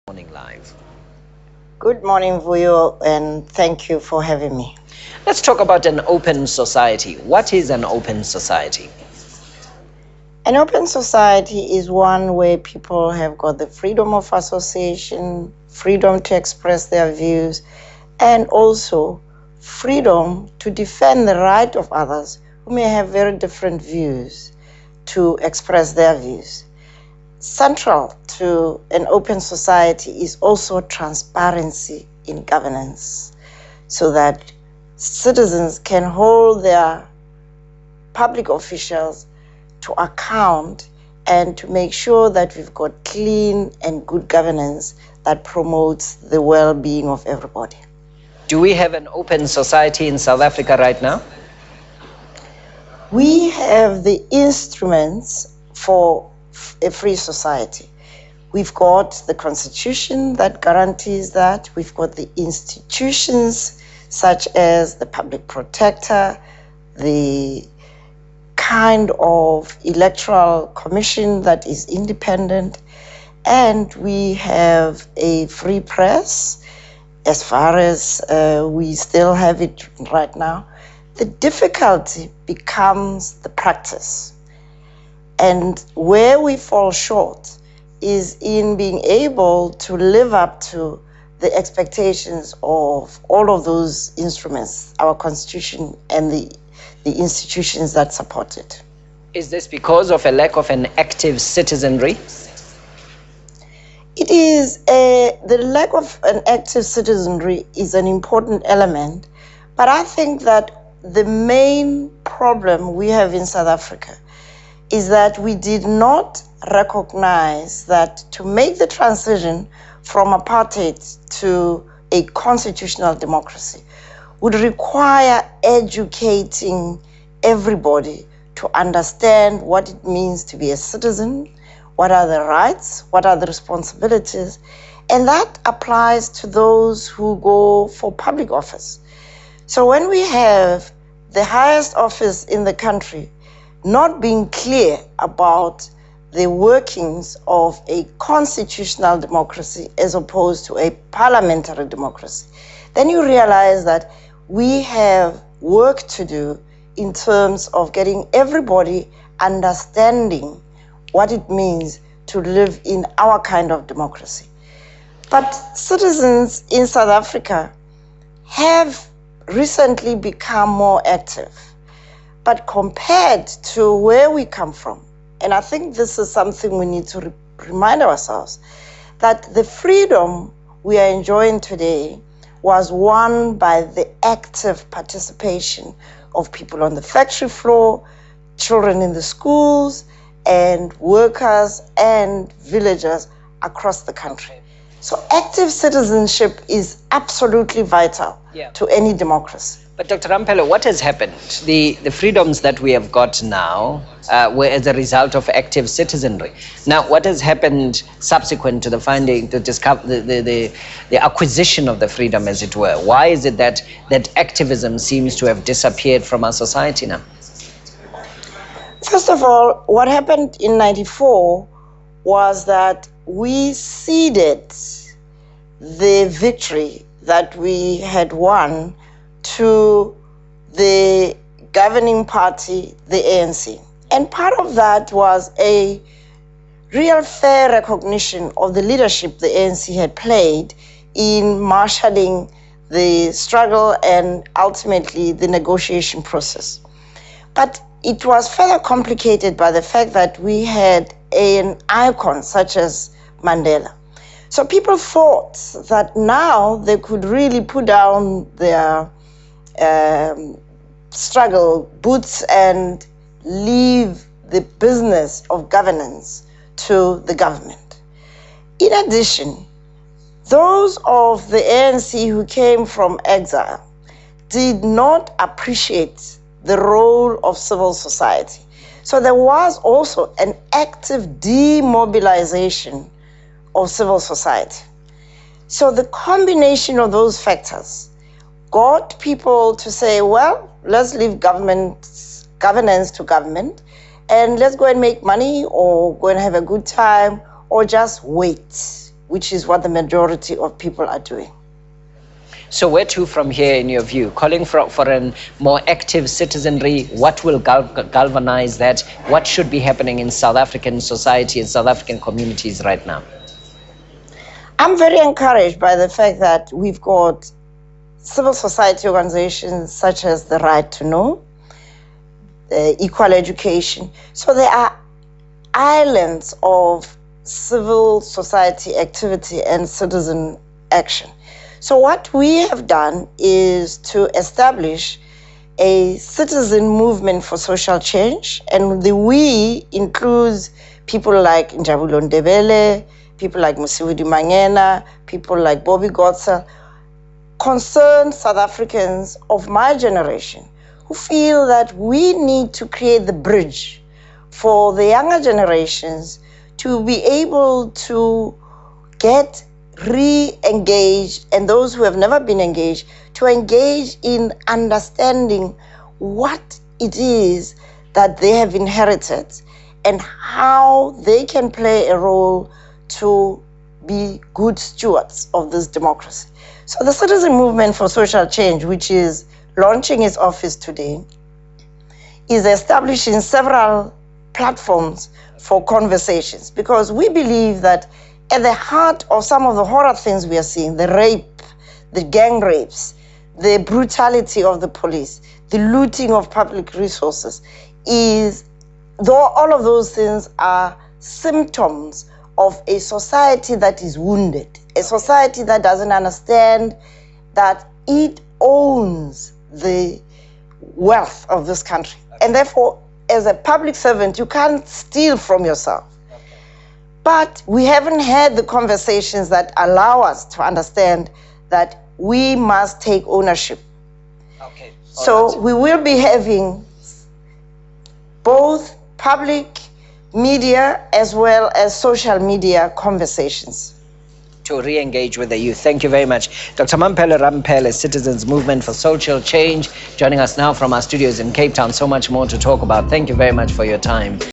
Morning Live. Good morning, Vuyo, and thank you for having me. Let's talk about an open society. What is an open society? An open society is one where people have got the freedom of association, freedom to express their views, and also freedom to defend the right of others who may have very different views to express their views. Central to an open society is also transparency in governance, so that citizens can hold their public officials to account and to make sure that we've got clean and good governance that promotes the well-being of everybody. Do we have an open society in South Africa right now? We have the instruments for a free society. We've got the Constitution that guarantees that. We've got the institutions such as the Public Protector, the kind of electoral commission that is independent, and we have a free press as far as we still have it right now. The difficulty becomes the practice. And where we fall short is in being able to live up to the expectations of all of those instruments, our Constitution and the institutions that support it. Is this because of a lack of an active citizenry? It is the lack of an active citizenry is an important element, but I think that the main problem we have in South Africa is that we did not recognize that to make the transition from apartheid to a constitutional democracy would require educating everybody to understand what it means to be a citizen, what are the rights, what are the responsibilities, and that applies to those who go for public office. So when we have the highest office in the country not being clear about the workings of a constitutional democracy as opposed to a parliamentary democracy, then you realize that we have work to do in terms of getting everybody understanding what it means to live in our kind of democracy. But citizens in South Africa have recently become more active. But compared to where we come from, and I think this is something we need to remind ourselves, that the freedom we are enjoying today was won by the active participation of people on the factory floor, children in the schools, and workers and villagers across the country. So active citizenship is absolutely vital to any democracy. But Dr. Rampelo, what has happened? The freedoms that we have got now were as a result of active citizenry. Now, what has happened subsequent to the finding, to discover the acquisition of the freedom, as it were? Why is it that activism seems to have disappeared from our society now? First of all, what happened in '94 was that we ceded the victory that we had won to the governing party, the ANC. And part of that was a real fair recognition of the leadership the ANC had played in marshalling the struggle and ultimately the negotiation process. But it was further complicated by the fact that we had an icon such as Mandela. So people thought that now they could really put down their struggle boots and leave the business of governance to the government. In addition, those of the ANC who came from exile did not appreciate the role of civil society. So there was also an active demobilization of civil society. So the combination of those factors got people to say, well, let's leave governance to government, and let's go and make money or go and have a good time or just wait which is what the majority of people are doing. So where to from here, in your view? Calling for a more active citizenry, what will galvanize that? What should be happening in South African society and South African communities right now? I'm very encouraged by the fact that we've got civil society organizations such as the Right to Know, Equal Education. So there are islands of civil society activity and citizen action. So what we have done is to establish a citizen movement for social change, and the we includes people like Njabulo Ndebele, people like Musivudi Mangena, people like Bobby Gotsa, concerned South Africans of my generation who feel that we need to create the bridge for the younger generations to be able to get re-engaged, and those who have never been engaged to engage in understanding what it is that they have inherited and how they can play a role to be good stewards of this democracy. So the Citizen Movement for Social Change, which is launching its office today, is establishing several platforms for conversations, because we believe that at the heart of some of the horror things we are seeing, the rape, the gang rapes, the brutality of the police, the looting of public resources, is, though all of those things are symptoms of a society that is wounded, a society that doesn't understand that it owns the wealth of this country. And therefore, as a public servant, you can't steal from yourself. But we haven't had the conversations that allow us to understand that we must take ownership. Okay. So we will be having both public media as well as social media conversations to re-engage with the youth. Thank you very much. Dr. Mamphele Ramphele, Citizens Movement for Social Change, joining us now from our studios in Cape Town. So much more to talk about. Thank you very much for your time.